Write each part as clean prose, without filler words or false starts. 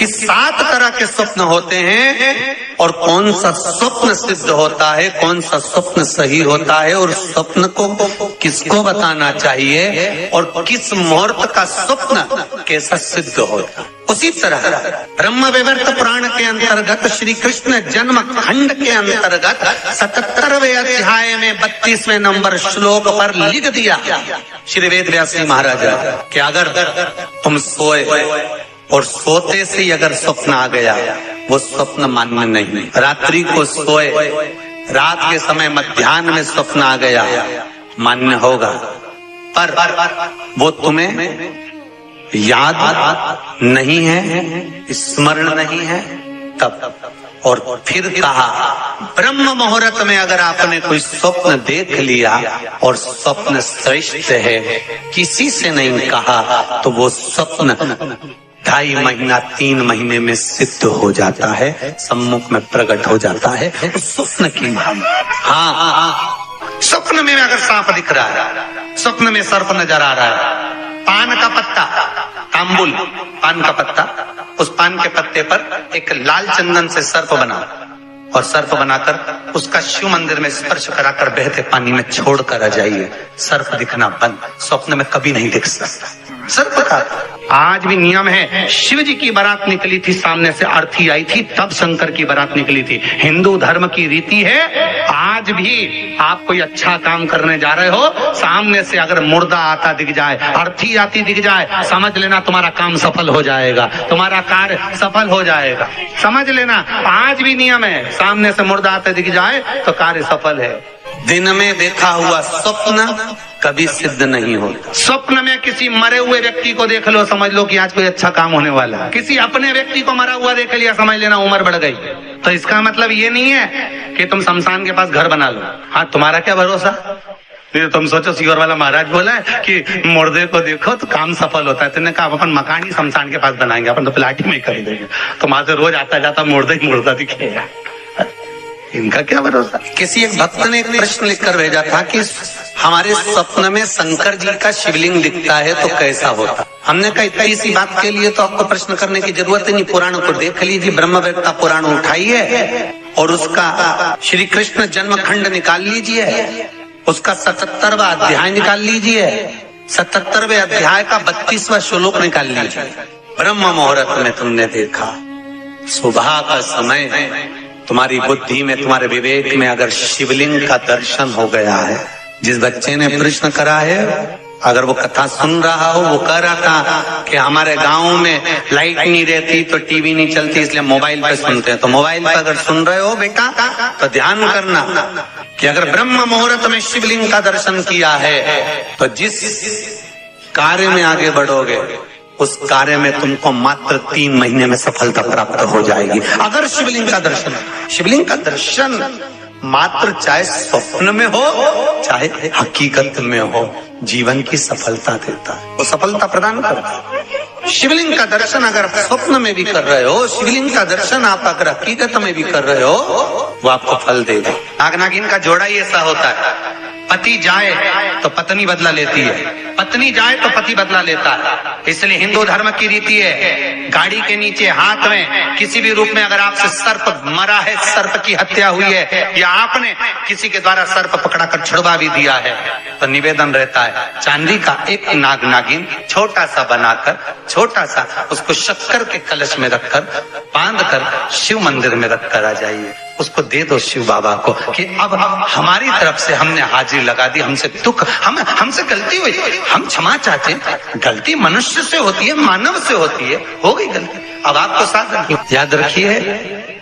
कि 7 तरह के स्वप्न होते हैं और कौन सा स्वप्न सिद्ध होता है, कौन सा स्वप्न सही होता है और स्वप्न को किसको बताना चाहिए और किस मुहूर्त का स्वप्न कैसा सिद्ध होता है। उसी तरह ब्रह्म वैवर्त पुराण के अंतर्गत श्री कृष्ण जन्म खंड के अंतर्गत 77वें अध्याय में 32वें नंबर श्लोक पर लिख दिया श्री वेद व्यास जी महाराज कि अगर तुम सोए और सोते से ही अगर स्वप्न आ गया वो स्वप्न मान्य नहीं। रात्रि को सोए, रात के समय मध्याह्न में स्वप्न आ गया मान्य होगा, पर वो तुम्हें याद नहीं है, स्मरण नहीं है तब। और फिर कहा ब्रह्म मुहूर्त में अगर आपने कोई स्वप्न देख लिया और स्वप्न श्रेष्ठ है, किसी से नहीं कहा, तो वो स्वप्न 2.5 महीना 3 महीने में सिद्ध हो जाता है, सम्मुख में प्रकट हो जाता है। स्वप्न की हाँ, स्वप्न में अगर सांप दिख रहा है, स्वप्न में सर्प नजर आ रहा है, पान का पत्ता, तांबुल पान का पत्ता, उस पान के पत्ते पर एक लाल चंदन से सर्प बना और सर्प बनाकर उसका शिव मंदिर में स्पर्श कराकर बहते पानी में छोड़कर आ जाइए, सर्प दिखना बंद। स्वप्न में कभी नहीं दिख सकता सर्प का। आज भी नियम है, शिव जी की बारात निकली थी, सामने से अर्थी आई थी, तब शंकर की बारात निकली थी। हिंदू धर्म की रीति है, आज भी आप कोई अच्छा काम करने जा रहे हो, सामने से अगर मुर्दा आता दिख जाए, अर्थी आती दिख जाए, समझ लेना तुम्हारा काम सफल हो जाएगा, तुम्हारा कार्य सफल हो जाएगा, समझ लेना। आज भी नियम है, सामने से मुर्दा आते दिख जाए तो कार्य सफल है। दिन में देखा हुआ स्वप्न कभी सिद्ध नहीं होता। स्वप्न में किसी मरे हुए व्यक्ति को देख लो, समझ लो कि आज कोई अच्छा काम होने वाला है। किसी अपने व्यक्ति को मरा हुआ देख लिया, समझ लेना उम्र बढ़ गई। तो इसका मतलब ये नहीं है कि तुम शमशान के पास घर बना लो। हाँ, तुम्हारा क्या भरोसा, तुम सोचो सीवर वाला महाराज बोला है कि मुर्दे को देखो तो काम सफल होता है, तुमने कहा अपन मकान ही शमशान के पास बनाएंगे, अपन तो प्लाट ही में कर देंगे, तो वहां से रोज आता जाता मुर्दा ही मुर्दा दिखेगा। इनका क्या भरोसा। किसी एक भक्त ने एक प्रश्न लिखकर भेजा था कि हमारे स्वप्न में शंकर जी का शिवलिंग दिखता है तो कैसा होता। हमने कहा इतनी सी बात के लिए तो आपको प्रश्न करने की जरूरत ही नहीं, पुराण को देख लीजिए, ब्रह्मवेद का पुराण उठाइए और उसका श्री कृष्ण जन्म खंड निकाल लीजिए, उसका 77वां अध्याय निकाल लीजिए, 77वें अध्याय का 32वां श्लोक निकाल लीजिए। ब्रह्म मुहूर्त में तुमने देखा, सुबह का समय, तुम्हारी बुद्धि में, तुम्हारे विवेक में अगर शिवलिंग का दर्शन हो गया है। जिस बच्चे ने प्रश्न करा है, अगर वो कथा सुन रहा हो, वो कह रहा था कि हमारे गांव में लाइट नहीं रहती तो टीवी नहीं चलती, इसलिए मोबाइल पे सुनते हैं। तो मोबाइल पे अगर सुन रहे हो बेटा तो ध्यान करना कि अगर ब्रह्म मुहूर्त में शिवलिंग का दर्शन किया है तो जिस कार्य में आगे बढ़ोगे उस कार्य में तुमको मात्र 3 महीने में सफलता प्राप्त हो जाएगी। अगर शिवलिंग का दर्शन, शिवलिंग का दर्शन मात्र चाहे स्वप्न में हो चाहे हकीकत में हो, जीवन की सफलता देता है, वो सफलता प्रदान करता है। शिवलिंग का दर्शन अगर स्वप्न में भी कर रहे हो, शिवलिंग का दर्शन आप अगर हकीकत में भी कर रहे हो, वो आपको फल देगा। नाग नागिन का जोड़ा ही ऐसा होता है, पति जाए तो पत्नी बदला लेती है, पत्नी जाए तो पति बदला लेता है। इसलिए हिंदू धर्म की रीति है, गाड़ी के नीचे हाथ में किसी भी रूप में अगर आपसे सर्प मरा है, सर्प की हत्या हुई है, या आपने किसी के द्वारा सर्प पकड़ा कर छुड़वा भी दिया है, तो निवेदन रहता है चांदी का एक नाग नागिन छोटा सा बनाकर, छोटा सा उसको शक्कर के कलश में रखकर बांध कर शिव मंदिर में रखकर आ जाइए, उसको दे दो शिव बाबा को कि अब हमारी तरफ से हमने हाजिरी लगा दी, हमसे दुख, हमसे गलती हुई, हम क्षमा चाहते हैं। गलती मनुष्य से होती है, मानव से होती है, हो गई गलती, अब आपको साथ याद रखिए।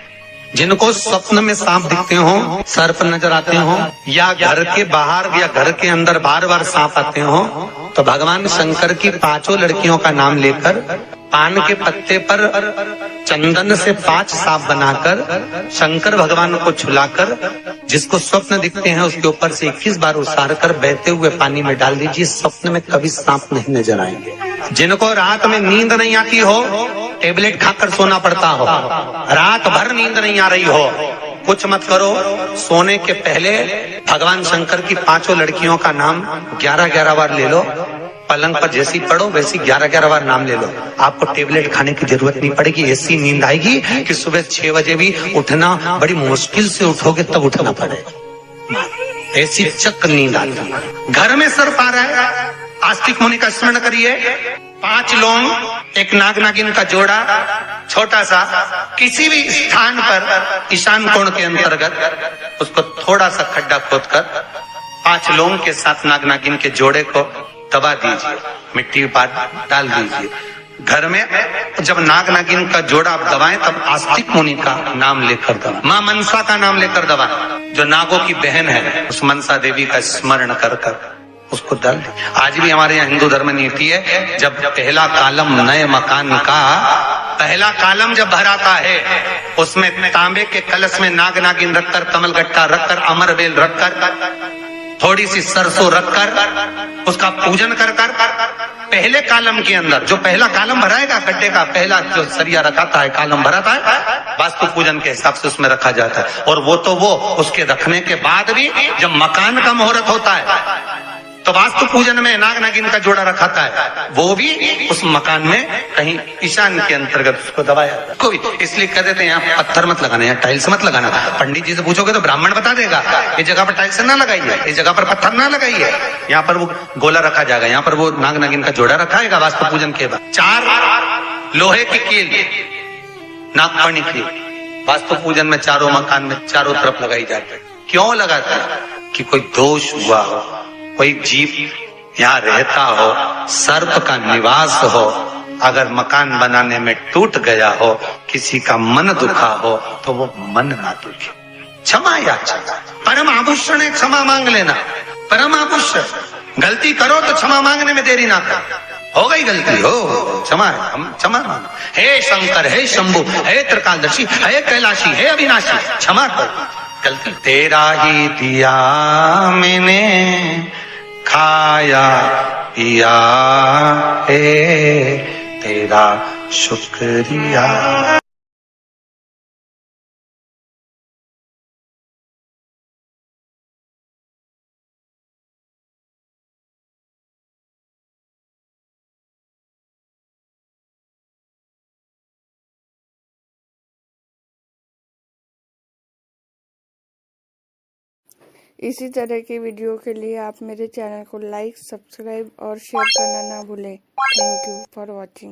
जिनको स्वप्न में सांप दिखते हो, सर्प नजर आते हो, या घर के बाहर या घर के अंदर बार बार सांप आते हो, तो भगवान शंकर की 5 लड़कियों का नाम लेकर पान के पत्ते पर चंदन से 5 सांप बनाकर शंकर भगवान को छुलाकर, जिसको स्वप्न दिखते हैं उसके ऊपर से 21 बार उसार कर बहते हुए पानी में डाल दीजिए, स्वप्न में कभी सांप नहीं नजर आएंगे। जिनको रात में नींद नहीं आती हो, टेबलेट खाकर सोना पड़ता हो, रात भर नींद नहीं आ रही हो, कुछ मत करो, सोने के पहले भगवान शंकर की 5 लड़कियों का नाम 11-11 बार ले लो, पलंग पर जैसी पड़ो वैसी 11-11 बार नाम ले लो, आपको टेबलेट खाने की जरूरत नहीं पड़ेगी। ऐसी नींद आएगी कि सुबह 6 बजे भी उठना बड़ी मुश्किल से उठोगे तब उठना पड़ेगा, ऐसी चक नींद आती है। घर में सर्प आ रहा है, आस्तिक मुनि का स्मरण करिए। 5 लौंग, एक नाग नागिन का जोड़ा, छोटा सा, किसी भी स्थान पर ईशान कोण के अंतर्गत उसको थोड़ा सा खड्डा खोदकर 5 लौंग के साथ नाग नागिन के जोड़े को दबा दीजिए, मिट्टी पर डाल दीजिए। घर में जब नाग नागिन का जोड़ा आप दबाएं तब आस्तिक मुनि का नाम लेकर दबाएं, मां मनसा का नाम लेकर दबाएं, जो नागों की बहन है उस मनसा देवी का स्मरण कर कर उसको डाल दे। आज भी हमारे यहाँ हिंदू धर्म नीति है, जब पहला कालम नए मकान का पहला कालम जब भराता है उसमें तांबे के कलश में नाग नागिन रखकर, कमलगट्टा रखकर, अमरबेल रखकर, थोड़ी सी सरसों रखकर उसका पूजन कर पहले कालम के अंदर जो पहला कालम भराएगा, गड्ढे का पहला जो सरिया रखाता है, कालम भराता है, वास्तु पूजन के हिसाब से उसमें रखा जाता है। और वो तो वो उसके रखने के बाद भी जब मकान का मुहूर्त होता है तो वास्तु पूजन में नाग नागिन का जोड़ा रखाता है, वो भी उस मकान में कहीं ईशान के अंतर्गत उसको दबाया कोई। इसलिए कह देते हैं यहाँ पत्थर मत लगाना, यहाँ टाइल्स मत लगाना। पंडित जी से पूछोगे तो ब्राह्मण बता देगा, इस जगह पर टाइल्स ना लगाइए, इस जगह पर पत्थर ना लगाइए, यहाँ पर वो गोला रखा जाएगा, यहाँ पर वो नाग नागिन का जोड़ा रखाएगा वास्तु पूजन के बाद। 4 लोहे की कील, नागफणी की, वास्तु पूजन में चारों मकान में चारों तरफ लगाई जाती है। क्यों लगाता है? कि कोई दोष हुआ हो, कोई जीव यहाँ रहता हो, सर्प का निवास हो, अगर मकान बनाने में टूट गया हो, किसी का मन दुखा हो तो वो मन ना दुखे। क्षमा याचना, परम आभूषण है, क्षमा मांग लेना, परम आभूषण। गलती करो तो क्षमा मांगने में देरी ना कर, हो गई गलती हो, क्षमा है, हम क्षमा मांग। हे शंकर, हे शंभु, हे त्रिकालदर्शी, हे कैलाशी, हे अविनाशी, क्षमा करो गलती। तेरा ही दिया मैंने खाया पिया है, तेरा शुक्रिया। इसी तरह की वीडियो के लिए आप मेरे चैनल को लाइक, सब्सक्राइब और शेयर करना ना भूलें। Thank you for watching.